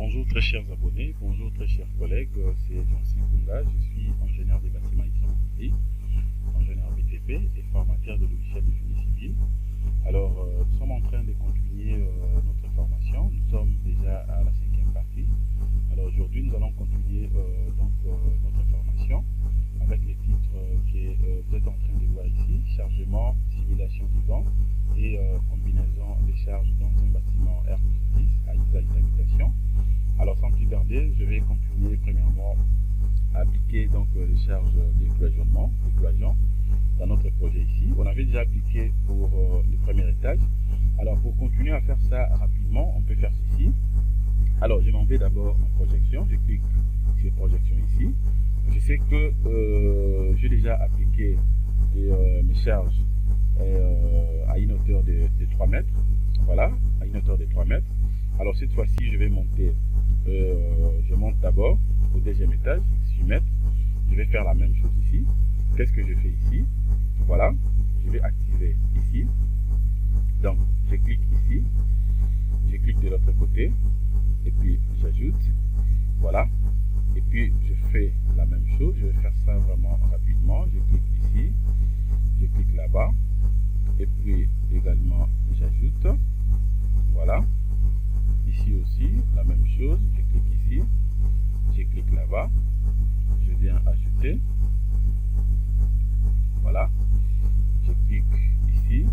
Bonjour très chers abonnés, bonjour très chers collègues, c'est Jean-Cy Kounda, je suis ingénieur des bâtiments islamiques, ingénieur BTP et formateur de logiciels de génie civil. Alors, nous sommes en train de continuer notre formation, nous sommes déjà à la 5e partie. Alors aujourd'hui, nous allons continuer notre formation avec les titres que vous êtes en train de voir ici, chargement, simulation du vent et combinaison des charges dans un bâtiment R+10 à usage d'habitation. Alors sans plus tarder, je vais continuer premièrement à appliquer les charges de cloisonnement, dans notre projet ici. On avait déjà appliqué pour le premier étage. Alors pour continuer à faire ça rapidement, on peut faire ceci. Alors je m'en vais d'abord en projection, je clique sur projection ici. Je sais que j'ai déjà appliqué mes charges à une hauteur de 3 mètres. Voilà, à une hauteur de 3 mètres. Alors cette fois-ci, je vais monter, je monte d'abord au deuxième étage, 6 mètres. Je vais faire la même chose ici. Qu'est-ce que je fais ici? Voilà, je vais activer ici. Donc, je clique ici, je clique de l'autre côté, et puis j'ajoute, voilà. Et puis je fais la même chose, je vais faire ça vraiment rapidement. Je clique ici, je clique là-bas, et puis également j'ajoute, voilà. Ici aussi, la même chose, je clique ici, je clique là-bas, je viens ajouter, voilà, je clique ici,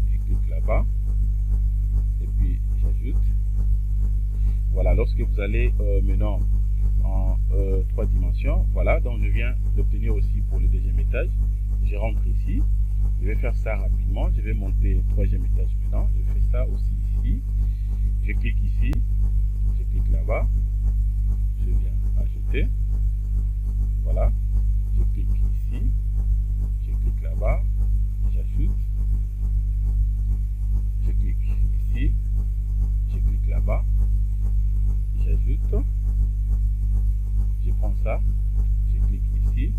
je clique là-bas, et puis j'ajoute. Voilà, lorsque vous allez maintenant en 3 dimensions, voilà, donc je viens d'obtenir aussi pour le deuxième étage, je rentre ici, je vais faire ça rapidement, je vais monter au 3e étage maintenant, je fais ça aussi ici. Je clique ici, je clique là-bas, je viens ajouter, voilà, je clique ici, je clique là-bas, j'ajoute, je clique ici, je clique là-bas, j'ajoute, je prends ça, je clique ici,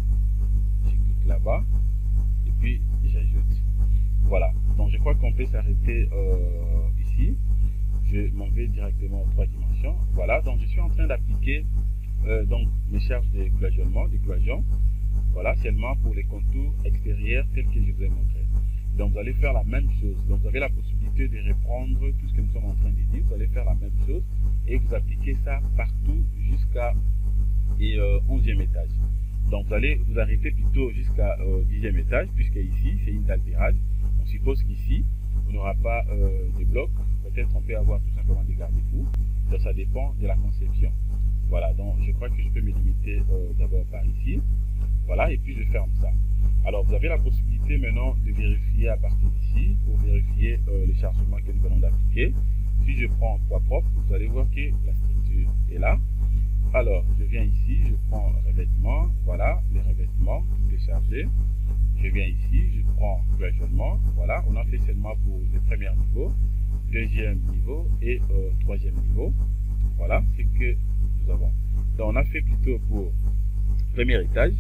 je clique là-bas, et puis j'ajoute. Voilà, donc je crois qu'on peut s'arrêter ici. Je m'en vais directement aux 3 dimensions. Voilà, donc je suis en train d'appliquer mes charges de cloisonnement, de cloison. Voilà, seulement pour les contours extérieurs tels que je vous ai montré. Donc vous allez faire la même chose. Donc vous avez la possibilité de reprendre tout ce que nous sommes en train de dire. Vous allez faire la même chose et vous appliquez ça partout jusqu'à 11e étage. Donc vous allez vous arrêter plutôt jusqu'à 10e étage, puisque ici c'est une dalle terrasse. On suppose qu'ici on n'aura pas de blocs. Peut-être on peut avoir tout simplement des garde-fous. Donc ça dépend de la conception. Voilà, donc je crois que je peux me limiter d'abord par ici. Voilà, et puis je ferme ça. Alors vous avez la possibilité maintenant de vérifier à partir d'ici pour vérifier le chargement que nous venons d'appliquer. Si je prends poids propre, vous allez voir que la structure est là. Alors je viens ici, je prends revêtement, voilà, les revêtements, tout est chargé. Je viens ici, je prends cloisonnement, voilà, on a fait seulement pour le premier niveau, deuxième niveau et 3e niveau. Voilà ce que nous avons. Donc on a fait plutôt pour premier étage,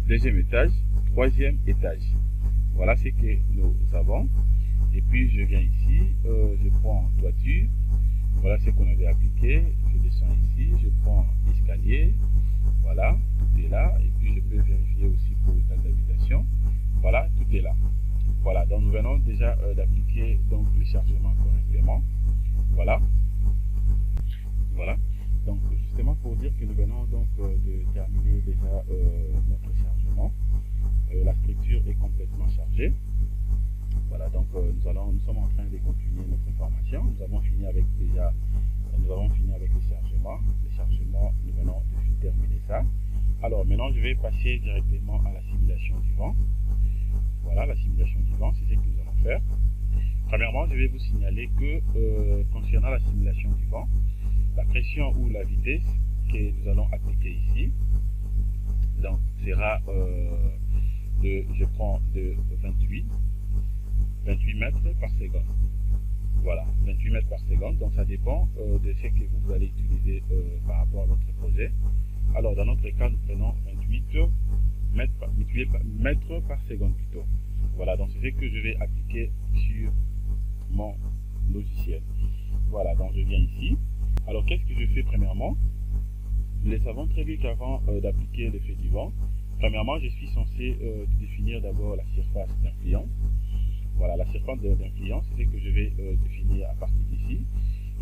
deuxième étage, 3e étage. Voilà ce que nous avons. Et puis je viens ici, je prends toiture, voilà ce qu'on avait appliqué. Je descends ici, je prends escalier, voilà, tout est là. Et puis je peux vérifier aussi pour l'état d'habitation. Voilà, tout est là. Voilà, donc nous venons déjà d'appliquer le chargement correctement. Voilà. Voilà. Donc justement pour dire que nous venons de terminer déjà notre chargement. La structure est complètement chargée. Voilà, donc nous sommes en train de continuer notre formation. Nous avons fini avec le chargement. Le chargement, nous venons de terminer ça. Alors maintenant je vais passer directement à la simulation du vent. Voilà, la simulation du vent, c'est ce que nous allons faire. Premièrement, je vais vous signaler que concernant la simulation du vent, la pression ou la vitesse que nous allons appliquer ici, donc sera je prends de 28 mètres par seconde. Voilà, 28 mètres par seconde, donc ça dépend de ce que vous allez utiliser par rapport à votre projet. Alors dans notre cas, nous prenons 28 mètres par seconde plutôt. Voilà, donc c'est ce que je vais appliquer sur mon logiciel. Voilà, donc je viens ici, Alors qu'est-ce que je fais premièrement? Nous le savons très bien qu'avant d'appliquer l'effet du vent, premièrement je suis censé définir d'abord la surface d'influence. Voilà, la surface d'influence, c'est ce que je vais définir à partir d'ici.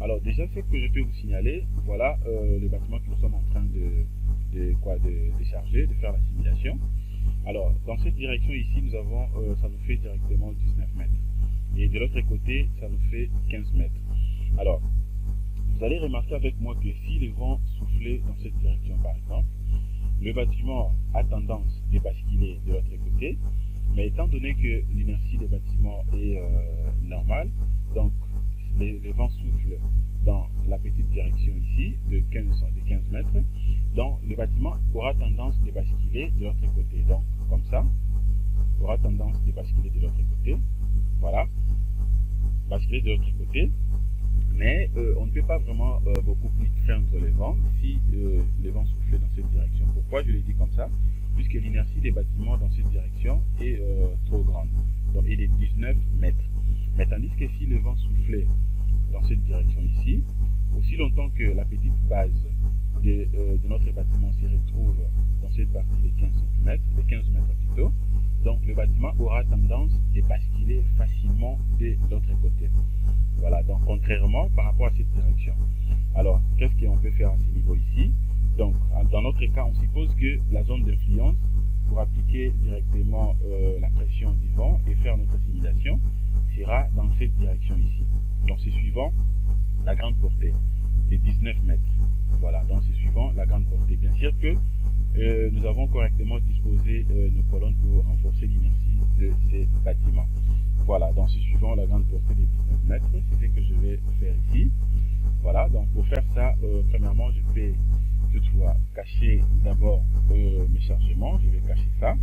Alors déjà, ce que je peux vous signaler, voilà le bâtiment que nous sommes en train de charger, de faire la simulation. Alors dans cette direction ici, nous avons, ça nous fait directement 19 mètres. Et de l'autre côté, ça nous fait 15 mètres. Alors, vous allez remarquer avec moi que si le vent soufflait dans cette direction par exemple, le bâtiment a tendance à basculer de l'autre côté, mais étant donné que l'inertie des bâtiments est normale, donc le vent souffle dans la petite direction ici de 15 mètres, donc le bâtiment aura tendance à basculer de l'autre côté. Donc comme ça, aura tendance à basculer de l'autre côté. Voilà, basculer de l'autre côté. Mais on ne peut pas vraiment beaucoup plus craindre le vent si le vent souffle dans cette direction. Pourquoi je l'ai dit comme ça? Puisque l'inertie des bâtiments dans cette direction est trop grande. Donc il est 19 mètres. Mais tandis que si le vent soufflait dans cette direction ici, aussi longtemps que la petite base de notre bâtiment se retrouve dans cette partie de 15 mètres plutôt, donc le bâtiment aura tendance à basculer facilement de l'autre côté. Voilà, donc contrairement par rapport à cette direction. Alors, qu'est-ce qu'on peut faire à ce niveau ici? Donc, dans notre cas, on suppose que la zone d'influence, pour appliquer directement la pression du vent et faire notre simulation, sera dans cette direction ici. Donc, c'est suivant la grande portée de 19 mètres. Voilà, donc c'est suivant la grande portée. Bien sûr que nous avons correctement disposé nos colonnes pour renforcer l'inertie de ces bâtiments. Voilà, donc c'est suivant la grande portée des 19 mètres, c'est ce que je vais faire ici. Voilà, donc pour faire ça, premièrement, je vais toutefois cacher d'abord mes chargements, je vais cacher ça.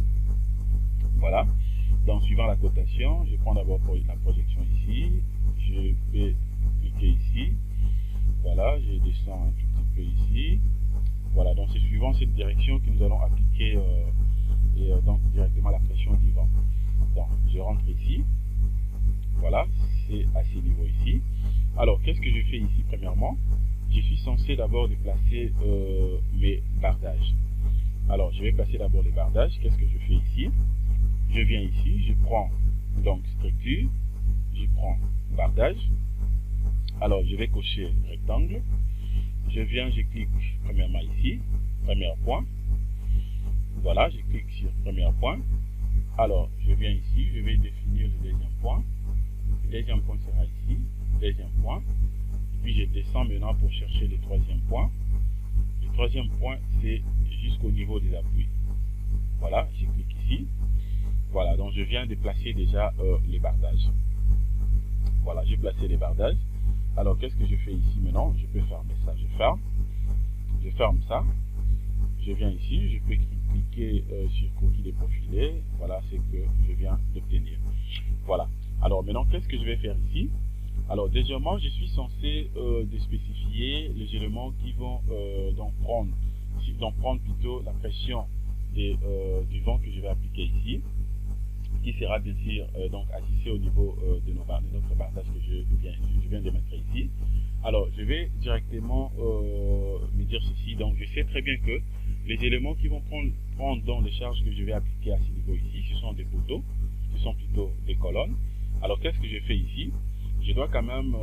Voilà, donc suivant la cotation, je prends d'abord la projection ici, je vais cliquer ici. Voilà, je descends un tout petit peu ici. Voilà, donc c'est suivant cette direction que nous allons appliquer donc directement la pression du vent. Donc je rentre ici. Voilà, c'est à ce niveau ici. Alors, qu'est-ce que je fais ici premièrement? Je suis censé d'abord déplacer mes bardages. Alors, je vais placer d'abord les bardages. Qu'est-ce que je fais ici? Je viens ici, je prends donc structure, je prends bardage. Alors, je vais cocher rectangle. Je viens, je clique premièrement ici, premier point. Voilà, je clique sur premier point. Alors, je viens ici, je vais définir le deuxième point. Le deuxième point sera ici, deuxième point. Et puis je descends maintenant pour chercher le troisième point. Le troisième point, c'est jusqu'au niveau des appuis. Voilà, je clique ici. Voilà, donc je viens de placer déjà les bardages. Voilà, j'ai placé les bardages. Alors, qu'est-ce que je fais ici maintenant? Je peux fermer ça, je ferme. Je ferme ça. Je viens ici, je peux cliquer sur croquis déprofilé. Voilà ce que je viens d'obtenir. Voilà. Alors maintenant, qu'est-ce que je vais faire ici? Alors deuxièmement, je suis censé spécifier les éléments qui vont donc prendre plutôt la pression du vent que je vais appliquer ici, qui sera bien sûr donc assisté au niveau de notre bardage que je viens de mettre ici. Alors je vais directement me dire ceci. Donc je sais très bien que les éléments qui vont prendre dans les charges que je vais appliquer à ce niveau ici, ce sont des poteaux, ce sont plutôt des colonnes. Alors qu'est-ce que je fais ici? Je dois quand même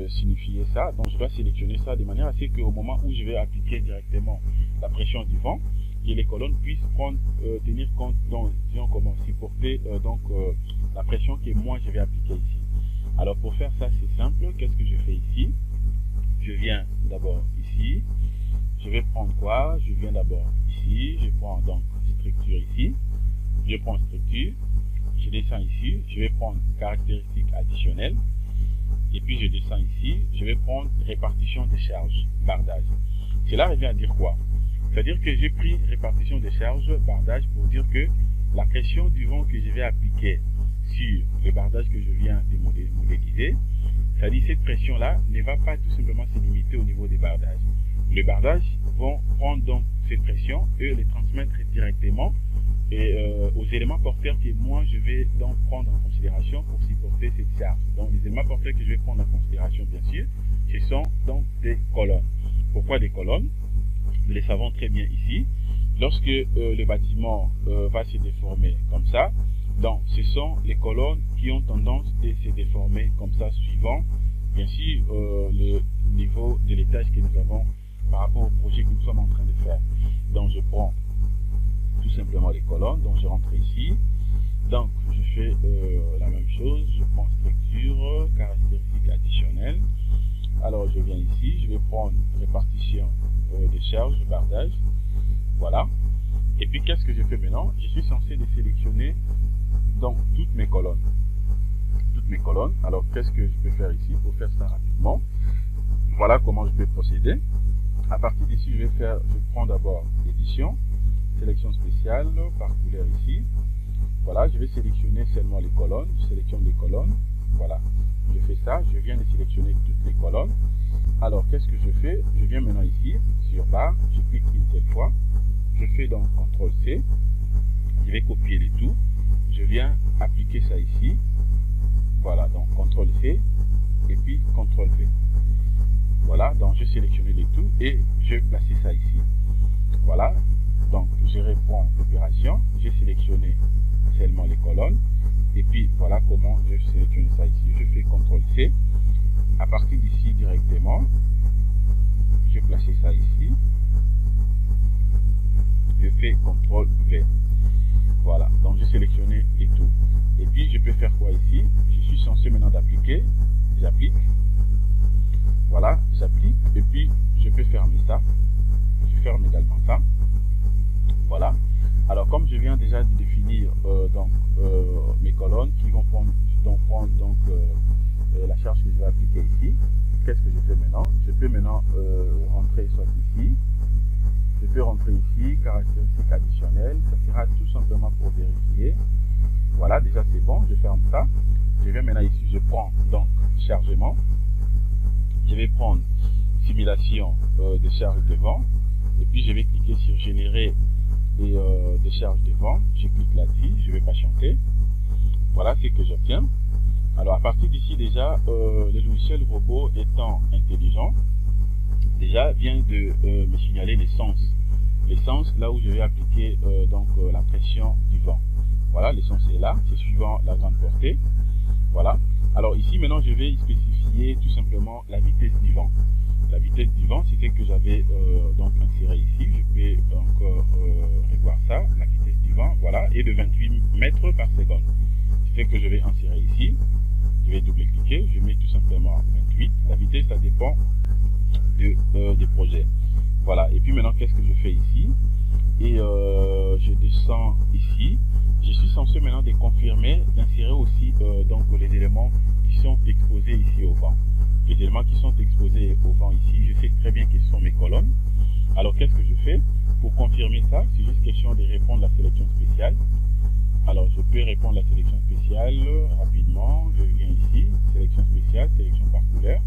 signifier ça. Donc je dois sélectionner ça de manière à ce qu'au moment où je vais appliquer directement la pression du vent, que les colonnes puissent tenir compte, disons comment supporter la pression que moi je vais appliquer ici. Alors pour faire ça, c'est simple. Qu'est-ce que je fais ici? Je viens d'abord ici. Je vais prendre quoi? Je viens d'abord ici. Je prends donc structure ici. Je prends structure. Je descends ici, je vais prendre caractéristiques additionnelles, et puis je descends ici, je vais prendre répartition des charges, bardage. Cela revient à dire quoi? C'est-à-dire que j'ai pris répartition des charges, bardage, pour dire que la pression du vent que je vais appliquer sur le bardage que je viens de modéliser, c'est-à-dire cette pression-là ne va pas tout simplement se limiter au niveau des bardages. Les bardages vont prendre donc cette pression et les transmettre directement aux éléments porteurs que moi je vais donc prendre en considération pour supporter porter cette charge. Donc les éléments porteurs que je vais prendre en considération, bien sûr, ce sont donc des colonnes. Pourquoi des colonnes? Nous les savons très bien ici. Lorsque le bâtiment va se déformer comme ça, donc ce sont les colonnes qui ont tendance à se déformer comme ça, suivant bien sûr le niveau de l'étage que nous avons par rapport au projet que nous sommes en train de faire. Donc je prends tout simplement les colonnes, donc je rentre ici, donc je fais la même chose, je prends structure, caractéristiques additionnelles. Alors je viens ici, je vais prendre répartition de charge, bardage, voilà. Et puis qu'est-ce que je fais maintenant? Je suis censé de sélectionner donc toutes mes colonnes. Alors qu'est-ce que je peux faire ici pour faire ça rapidement? Voilà comment je vais procéder. À partir d'ici, je prends d'abord édition, sélection spéciale, par couleur ici. Voilà, je vais sélectionner seulement les colonnes, je sélectionne les colonnes. Voilà, je fais ça, je viens de sélectionner toutes les colonnes. Alors qu'est-ce que je fais? Je viens maintenant ici, sur barre, je clique une seule fois, je fais donc CTRL-C, je vais copier les tout, je viens appliquer ça ici. Voilà, donc CTRL-C et puis CTRL-V. Voilà, donc je sélectionne les tout et je vais placer ça ici. Voilà, donc je reprends l'opération, j'ai sélectionné seulement les colonnes et puis voilà comment je sélectionne ça ici. Je fais CTRL-C. À partir d'ici directement, je vais placer ça ici. Je fais CTRL-V. Voilà, donc j'ai sélectionné les tout. Et puis je peux faire quoi ici? Je suis censé maintenant d'appliquer. J'applique. Voilà, j'applique. Et puis je peux fermer ça. Je ferme également ça. Voilà. Alors comme je viens déjà de définir mes colonnes qui vont prendre la charge que je vais appliquer ici, qu'est-ce que je fais maintenant? Je peux maintenant rentrer soit ici. Je peux rentrer ici, caractéristiques additionnelles, ça sera tout simplement pour vérifier. Voilà, déjà c'est bon, je ferme ça. Je viens maintenant ici, je prends donc chargement. Je vais prendre simulation de charge de vent. Et puis je vais cliquer sur générer des charges de vent. Je clique là-dessus, je vais patienter. Voilà ce que j'obtiens. Alors à partir d'ici déjà, le logiciel robot étant intelligent, déjà vient de me signaler l'essence là où je vais appliquer la pression du vent. Voilà, l'essence est là, c'est suivant la grande portée. Voilà, alors ici maintenant je vais spécifier tout simplement la vitesse du vent. La vitesse du vent, c'est ce que j'avais donc inséré ici. Je peux encore revoir ça. La vitesse du vent, voilà, est de 28 mètres par seconde. C'est ce que je vais insérer ici. Je vais double-cliquer, je mets tout simplement 28. La vitesse, ça dépend des projets. Voilà, et puis maintenant qu'est-ce que je fais ici? Et je descends ici. Je suis censé maintenant de confirmer, d'insérer aussi les éléments qui sont exposés ici au vent. Les éléments qui sont exposés au vent ici, je sais très bien que ce sont mes colonnes. Alors qu'est-ce que je fais? Pour confirmer ça, c'est juste question de répondre à la sélection spéciale. Alors je peux répondre à la sélection spéciale rapidement. Je viens ici, sélection spéciale, sélection par couleur.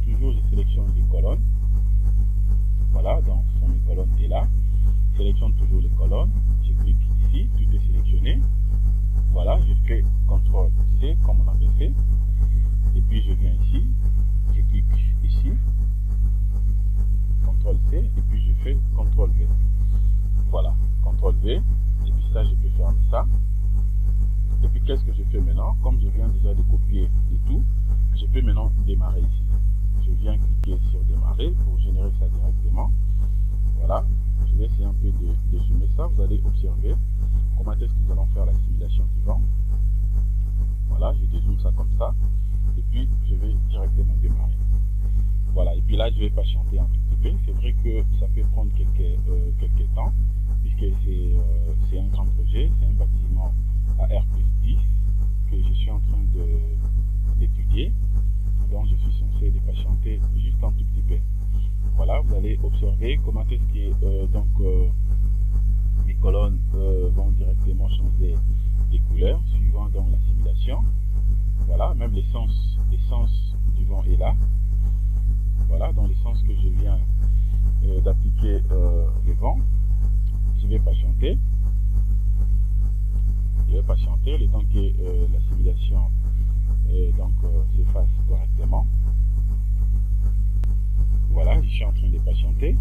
Toujours je sélectionne les colonnes. Voilà, donc ce sont mes colonnes et là. Sélectionne toujours les colonnes. Je clique ici, tout est sélectionné. Voilà, je fais CTRL-C comme on avait fait. Et puis je viens ici, je clique ici, CTRL-C, et puis je fais CTRL-V. Voilà, CTRL-V, et puis ça, je peux fermer ça. Et puis qu'est-ce que je fais maintenant? Comme je viens déjà de copier et tout, je peux maintenant démarrer ici. Je viens cliquer sur démarrer pour générer ça directement. Voilà, je vais essayer un peu de zoomer ça. Vous allez observer comment est-ce que nous allons faire la simulation du vent. Voilà, je dézoome ça comme ça. Et puis je vais directement démarrer. Voilà, et puis là je vais patienter un tout petit peu. C'est vrai que ça peut prendre quelques temps, puisque c'est un grand projet, c'est un bâtiment à R+10 que je suis en train d'étudier. Donc je suis censé de patienter juste un tout petit peu. Voilà, vous allez observer comment est-ce que mes colonnes vont directement changer des couleurs suivant donc la simulation. Voilà, même l'essence du vent est là. Voilà, dans l'essence que je viens d'appliquer le vent. Je vais patienter. Le temps que la simulation s'efface correctement. Voilà, je suis en train de patienter.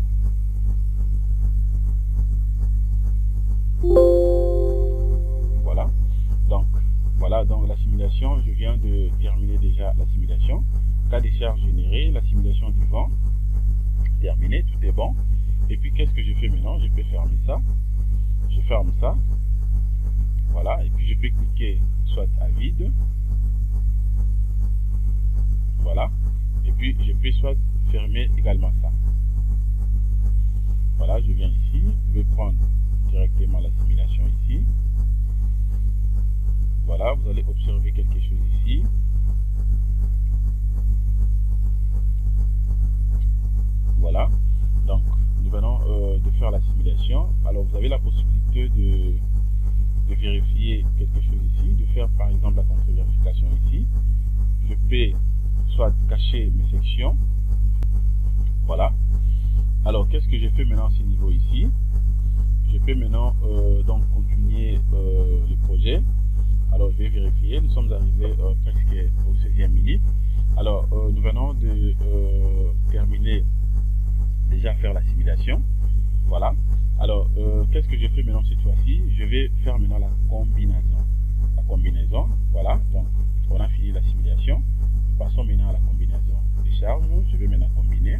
Voilà, donc la simulation, je viens de terminer déjà la simulation. Cas de charge généré, la simulation du vent, terminé, tout est bon. Et puis qu'est-ce que je fais maintenant? Je peux fermer ça. Je ferme ça. Voilà, et puis je peux cliquer soit à vide. Voilà, et puis je peux soit fermer également ça. Voilà, je viens ici, je vais prendre directement la simulation ici. Voilà, vous allez observer quelque chose ici. Voilà, donc nous venons de faire la simulation. Alors vous avez la possibilité de vérifier quelque chose ici, de faire par exemple la contre-vérification ici. Je peux soit cacher mes sections. Voilà. Alors qu'est-ce que j'ai fait maintenant à ce niveau ici? Je peux maintenant donc continuer le projet. Alors je vais vérifier, nous sommes arrivés presque au 16e minute. Alors nous venons de terminer déjà faire la simulation. Voilà. Alors qu'est-ce que je fais maintenant cette fois-ci? Je vais faire maintenant la combinaison. La combinaison, voilà. Donc on a fini la simulation. Nous passons maintenant à la combinaison des charges. Je vais maintenant combiner.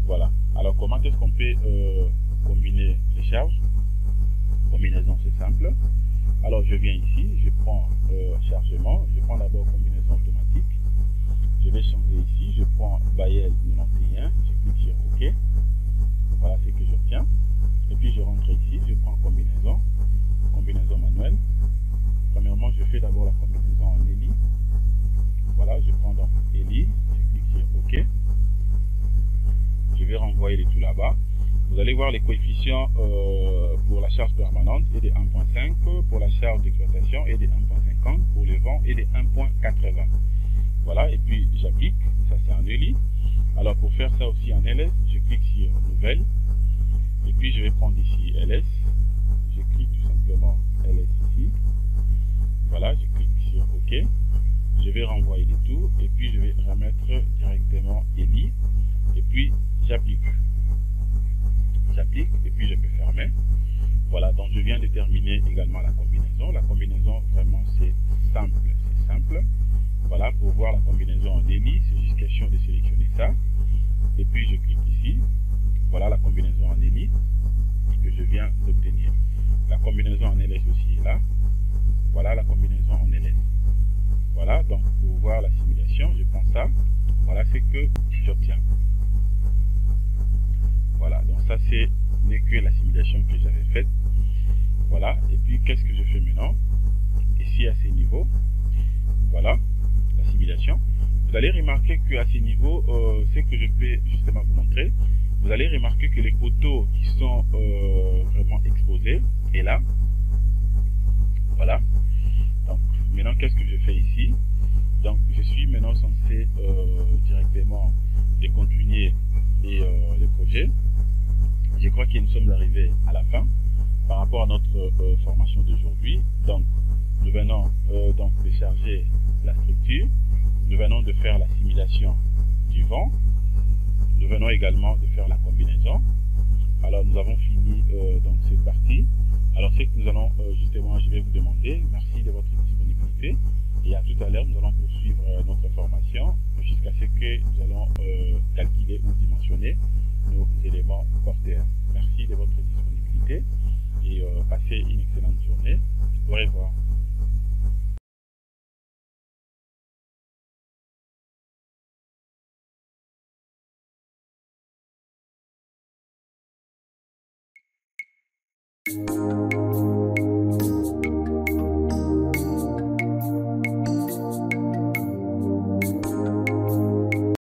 Voilà. Alors comment est-ce qu'on peut combiner les charges? Combinaison, c'est simple. Alors je viens ici, je prends chargement, je prends d'abord combinaison automatique. Je vais changer ici, je prends Bayel 91, je clique sur OK. Voilà ce que j'obtiens. Et puis je rentre ici, je prends combinaison, combinaison manuelle. Premièrement, je fais d'abord la combinaison en ELI. Voilà, je prends donc ELI, je clique sur OK. Je vais renvoyer les tout là-bas. Vous allez voir les coefficients pour la charge permanente et de 1.5 pour la charge d'exploitation et de 1.50 pour le vent et de 1.80. Voilà, et puis j'applique, ça c'est en ELI. Alors pour faire ça aussi en LS, je clique sur Nouvelle. Et puis je vais prendre ici LS. Je clique tout simplement LS ici. Voilà, je clique sur OK. Je vais renvoyer les tout et puis je vais remettre directement ELI. Et puis j'applique. J'applique et puis je peux fermer. Voilà, donc je viens de terminer également la combinaison. La combinaison, vraiment, c'est simple. C'est simple. Voilà, pour voir la combinaison en ELI, c'est juste question de sélectionner ça. Et puis je clique ici. Voilà la combinaison en ELI que je viens d'obtenir. La combinaison en LS aussi est là. Voilà la combinaison en LS. Voilà, donc pour voir la simulation, je prends ça. Voilà ce que j'obtiens. Voilà, donc ça c'est que la simulation que j'avais faite. Voilà, et puis qu'est-ce que je fais maintenant? Ici à ces niveaux, voilà la simulation. Vous allez remarquer qu'à ces niveaux, ce que je peux justement vous montrer, vous allez remarquer que les poteaux qui sont vraiment exposés est là. Voilà. Donc maintenant qu'est-ce que je fais ici? Donc je suis maintenant censé directement continuer les projets. Je crois que nous sommes arrivés à la fin par rapport à notre formation d'aujourd'hui. Donc nous venons donc de charger la structure, nous venons de faire la simulation du vent, nous venons également de faire la combinaison. Alors nous avons fini donc cette partie. Alors ce que nous allons justement, je vais vous demander, merci de votre disponibilité et à tout à l'heure nous allons poursuivre notre formation jusqu'à ce que nous allons calculer ou dimensionner nos éléments porteurs. Merci de votre disponibilité et passez une excellente journée. Au revoir.